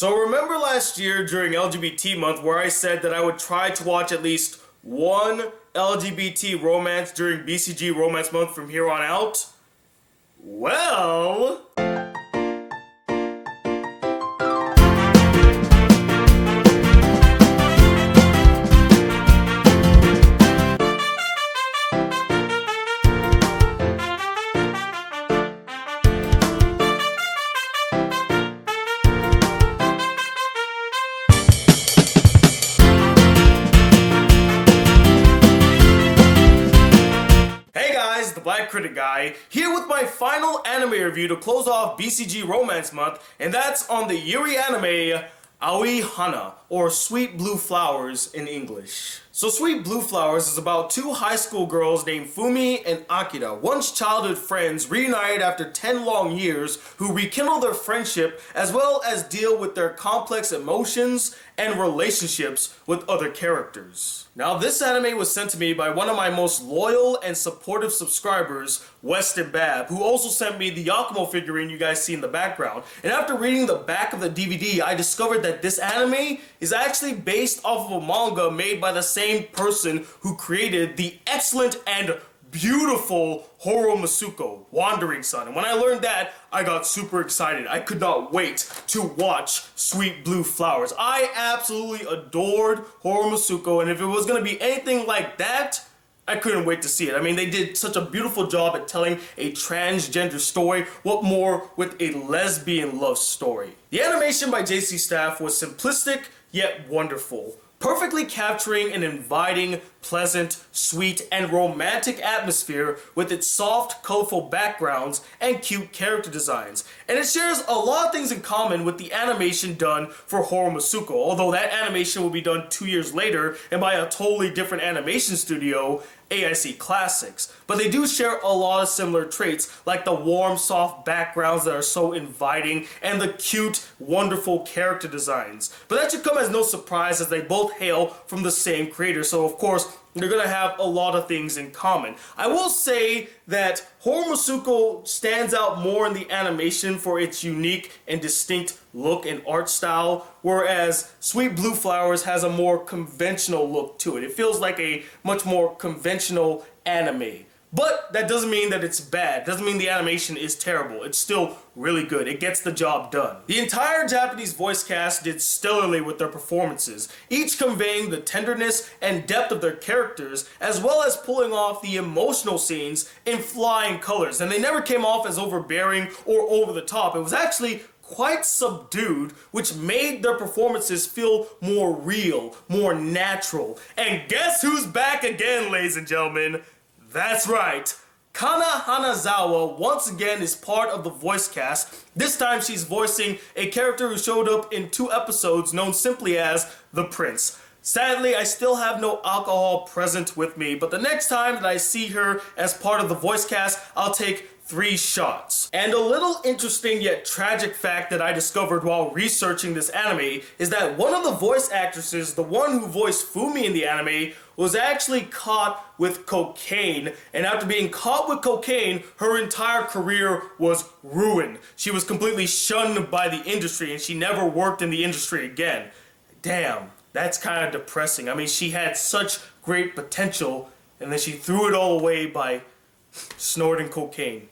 So remember last year during LGBT month where I said that I would try to watch at least one LGBT romance during BCG Romance Month from here on out? Well... the Black Critic Guy, here with my final anime review to close off BCG Romance Month, and that's on the Yuri anime Aoi Hana, or Sweet Blue Flowers in English. So Sweet Blue Flowers is about two high school girls named Fumi and Akira, once childhood friends reunited after 10 long years, who rekindle their friendship as well as deal with their complex emotions and relationships with other characters. Now this anime was sent to me by one of my most loyal and supportive subscribers, Weston Bab, who also sent me the Yakumo figurine you guys see in the background. And after reading the back of the DVD, I discovered that this anime is actually based off of a manga made by the same person who created the excellent and beautiful Horo Masuko, Wandering Sun. And when I learned that, I got super excited. I could not wait to watch Sweet Blue Flowers. I absolutely adored Horo Masuko, and if it was going to be anything like that, I couldn't wait to see it. I mean, they did such a beautiful job at telling a transgender story. What more with a lesbian love story? The animation by JC Staff was simplistic yet wonderful, perfectly capturing an inviting, pleasant, sweet, and romantic atmosphere with its soft, colorful backgrounds and cute character designs. And it shares a lot of things in common with the animation done for Horo Masuko, although that animation will be done 2 years later and by a totally different animation studio, AIC Classics. But they do share a lot of similar traits, like the warm, soft backgrounds that are so inviting and the cute, wonderful character designs. But that should come as no surprise as they both hail from the same creator, so of course they're gonna have a lot of things in common. I will say that Horo Masuko stands out more in the animation for its unique and distinct look and art style, whereas Sweet Blue Flowers has a more conventional look to it. It feels like a much more conventional anime. But that doesn't mean that it's bad. Doesn't mean the animation is terrible. It's still really good. It gets the job done. The entire Japanese voice cast did stellarly with their performances, each conveying the tenderness and depth of their characters, as well as pulling off the emotional scenes in flying colors. And they never came off as overbearing or over the top. It was actually quite subdued, which made their performances feel more real, more natural. And guess who's back again, ladies and gentlemen? That's right, Kana Hanazawa once again is part of the voice cast. This time she's voicing a character who showed up in 2 episodes known simply as the Prince. Sadly, I still have no alcohol present with me, but the next time that I see her as part of the voice cast, I'll take 3 shots. And a little interesting yet tragic fact that I discovered while researching this anime is that one of the voice actresses, the one who voiced Fumi in the anime, was actually caught with cocaine, and after being caught with cocaine, her entire career was ruined. She was completely shunned by the industry, and she never worked in the industry again. Damn, that's kind of depressing. I mean, she had such great potential, and then she threw it all away by snorting cocaine.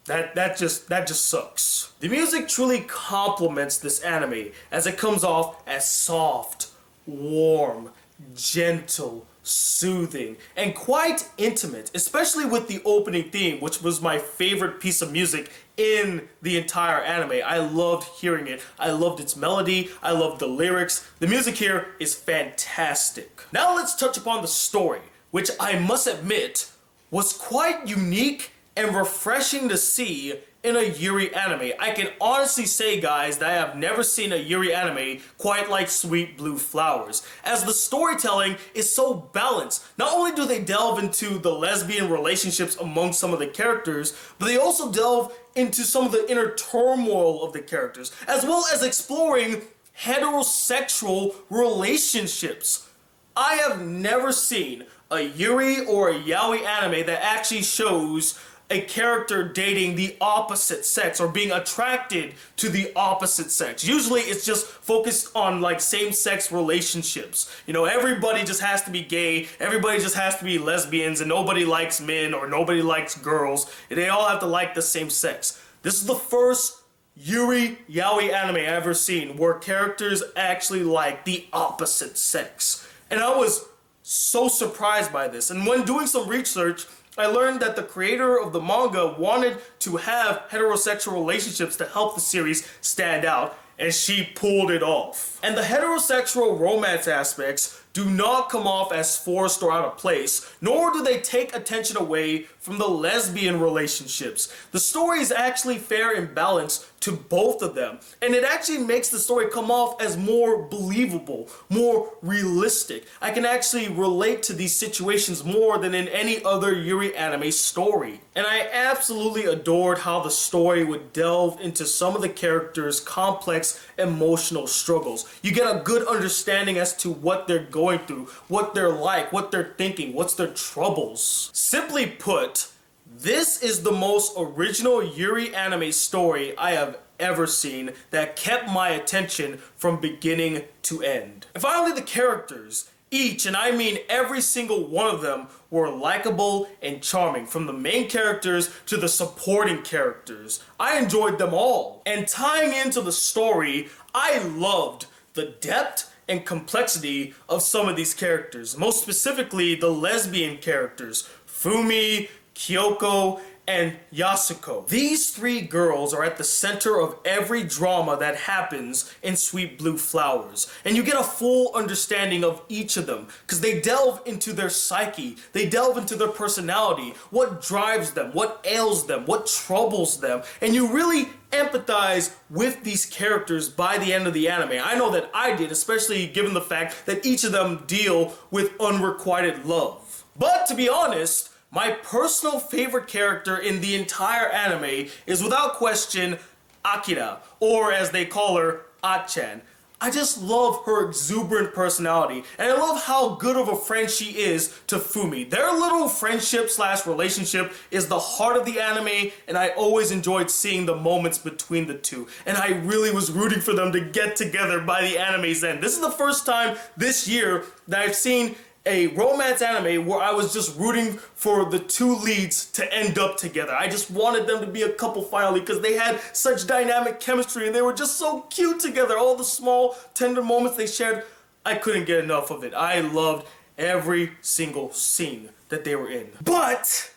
That just sucks. The music truly complements this anime, as it comes off as soft, warm, gentle, soothing, and quite intimate, especially with the opening theme, which was my favorite piece of music in the entire anime. I loved hearing it. I loved its melody. I loved the lyrics. The music here is fantastic. Now let's touch upon the story, which I must admit was quite unique and refreshing to see in a Yuri anime. I can honestly say, guys, that I have never seen a Yuri anime quite like Sweet Blue Flowers, as the storytelling is so balanced. Not only do they delve into the lesbian relationships among some of the characters, but they also delve into some of the inner turmoil of the characters, as well as exploring heterosexual relationships. I have never seen a Yuri or a Yaoi anime that actually shows a character dating the opposite sex or being attracted to the opposite sex. Usually it's just focused on like same-sex relationships. You know, everybody just has to be gay, everybody just has to be lesbians, and nobody likes men or nobody likes girls. They all have to like the same sex. This is the first Yuri yaoi anime I ever seen where characters actually like the opposite sex. And I was so surprised by this. And when doing some research, I learned that the creator of the manga wanted to have heterosexual relationships to help the series stand out, and she pulled it off. And the heterosexual romance aspects do not come off as forced or out of place, nor do they take attention away from the lesbian relationships. The story is actually fair and balanced to both of them, and it actually makes the story come off as more believable, more realistic. I can actually relate to these situations more than in any other Yuri anime story. And I absolutely adored how the story would delve into some of the characters' complex emotional struggles. You get a good understanding as to what they're going through, what they're like, what they're thinking, what's their troubles. Simply put, this is the most original Yuri anime story I have ever seen that kept my attention from beginning to end. And finally, the characters. Each, and I mean every single one of them, were likable and charming, from the main characters to the supporting characters. I enjoyed them all. And tying into the story, I loved the depth and complexity of some of these characters. Most specifically, the lesbian characters, Fumi, Kyoko, and Yasuko. These three girls are at the center of every drama that happens in Sweet Blue Flowers. And you get a full understanding of each of them, because they delve into their psyche, they delve into their personality, what drives them, what ails them, what troubles them, and you really empathize with these characters by the end of the anime. I know that I did, especially given the fact that each of them deal with unrequited love. But to be honest, my personal favorite character in the entire anime is without question Akira, or as they call her, Achan. I just love her exuberant personality, and I love how good of a friend she is to Fumi. Their little friendship slash relationship is the heart of the anime, and I always enjoyed seeing the moments between the two. And I really was rooting for them to get together by the anime's end. This is the first time this year that I've seen a romance anime where I was just rooting for the two leads to end up together. I just wanted them to be a couple finally because they had such dynamic chemistry and they were just so cute together. All the small, tender moments they shared, I couldn't get enough of it. I loved every single scene that they were in. But,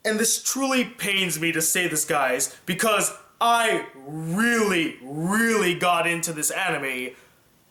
and this truly pains me to say this, guys, because I really got into this anime,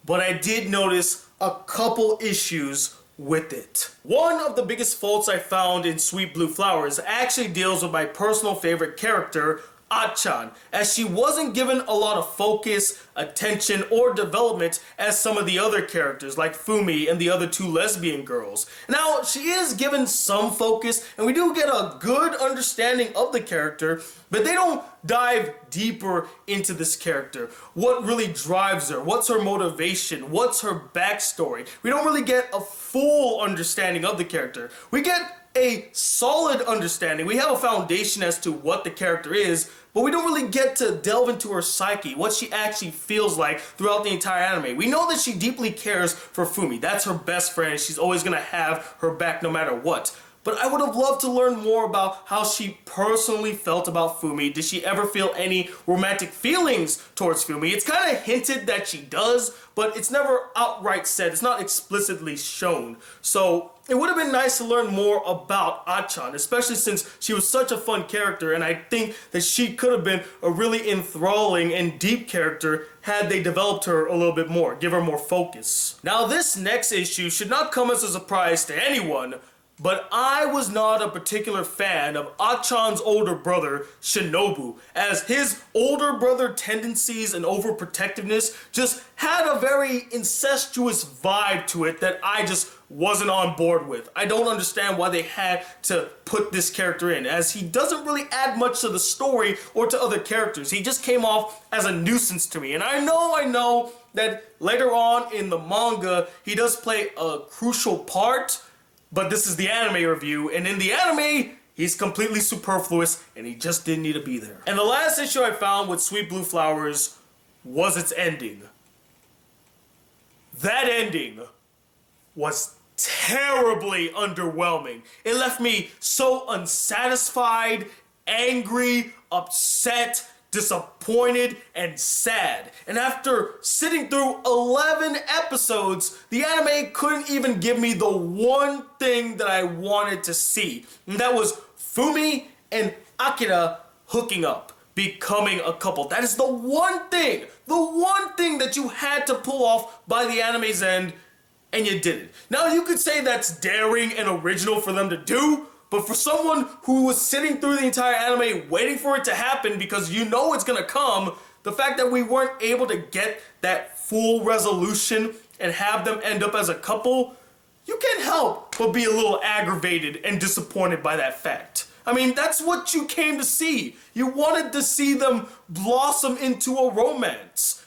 but I did notice a couple issues with it. One of the biggest faults I found in Sweet Blue Flowers actually deals with my personal favorite character, Achan, as she wasn't given a lot of focus, attention, or development as some of the other characters like Fumi and the other two lesbian girls. Now, she is given some focus, and we do get a good understanding of the character, but they don't dive deeper into this character. What really drives her? What's her motivation? What's her backstory? We don't really get a full understanding of the character. We get a solid understanding. We have a foundation as to what the character is, but we don't really get to delve into her psyche, what she actually feels like throughout the entire anime. We know that she deeply cares for Fumi. That's her best friend. She's always gonna have her back no matter what. But I would have loved to learn more about how she personally felt about Fumi. Did she ever feel any romantic feelings towards Fumi? It's kind of hinted that she does, but it's never outright said. It's not explicitly shown. So it would have been nice to learn more about Achan, especially since she was such a fun character, and I think that she could have been a really enthralling and deep character had they developed her a little bit more, give her more focus. Now, this next issue should not come as a surprise to anyone, but I was not a particular fan of Achan's older brother, Shinobu, as his older brother tendencies and overprotectiveness just had a very incestuous vibe to it that I just wasn't on board with. I don't understand why they had to put this character in, as he doesn't really add much to the story or to other characters. He just came off as a nuisance to me, and I know that later on in the manga, he does play a crucial part, but this is the anime review, and in the anime, He's completely superfluous, and he just didn't need to be there. And the last issue I found with Sweet Blue Flowers was its ending. That ending was terribly underwhelming. It left me so unsatisfied, angry, upset, disappointed, and sad. And after sitting through 11 episodes, the anime couldn't even give me the one thing that I wanted to see. And that was Fumi and Akira hooking up, becoming a couple. That is the one thing that you had to pull off by the anime's end, and you didn't. Now you could say that's daring and original for them to do, but for someone who was sitting through the entire anime waiting for it to happen because you know it's gonna come, the fact that we weren't able to get that full resolution and have them end up as a couple, you can't help but be a little aggravated and disappointed by that fact. I mean, that's what you came to see. You wanted to see them blossom into a romance.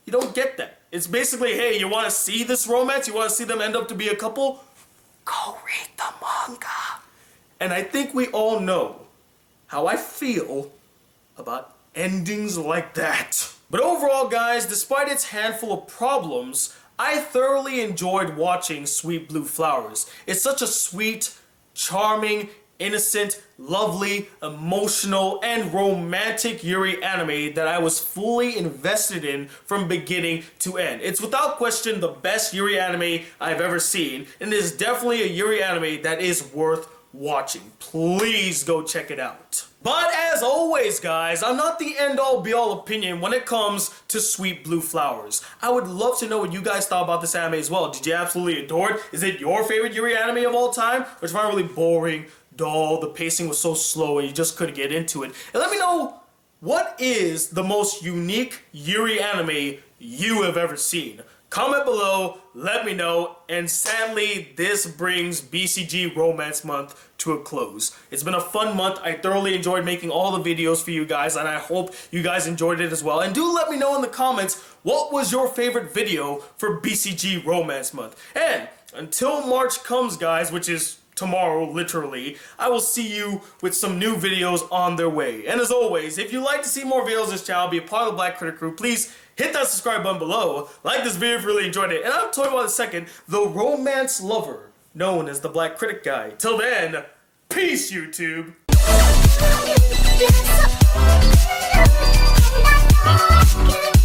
You don't get that. It's basically, hey, you want to see this romance? You want to see them end up to be a couple? Go read the manga. And I think we all know how I feel about endings like that. But overall, guys, despite its handful of problems, I thoroughly enjoyed watching Sweet Blue Flowers. It's such a sweet, charming, innocent, lovely, emotional, and romantic Yuri anime that I was fully invested in from beginning to end. It's without question the best Yuri anime I've ever seen, and it is definitely a Yuri anime that is worth watching. Please go check it out. But as always, guys, I'm not the end-all be-all opinion when it comes to Sweet Blue Flowers. I would love to know what you guys thought about this anime as well. Did you absolutely adore it? Is it your favorite Yuri anime of all time? Or did you find it really boring, dull, the pacing was so slow and you just couldn't get into it? And let me know, what is the most unique Yuri anime you have ever seen? Comment below, let me know, and sadly, this brings BCG Romance Month to a close. It's been a fun month. I thoroughly enjoyed making all the videos for you guys, and I hope you guys enjoyed it as well. And do let me know in the comments, what was your favorite video for BCG Romance Month? And until March comes, guys, which is tomorrow, literally, I will see you with some new videos on their way. And as always, if you'd like to see more videos on this channel, be a part of the Black Critic crew, please hit that subscribe button below, like this video if you really enjoyed it, and I'm talking about in a second, the romance lover known as the Black Critic Guy. Till then, peace, YouTube! Yes.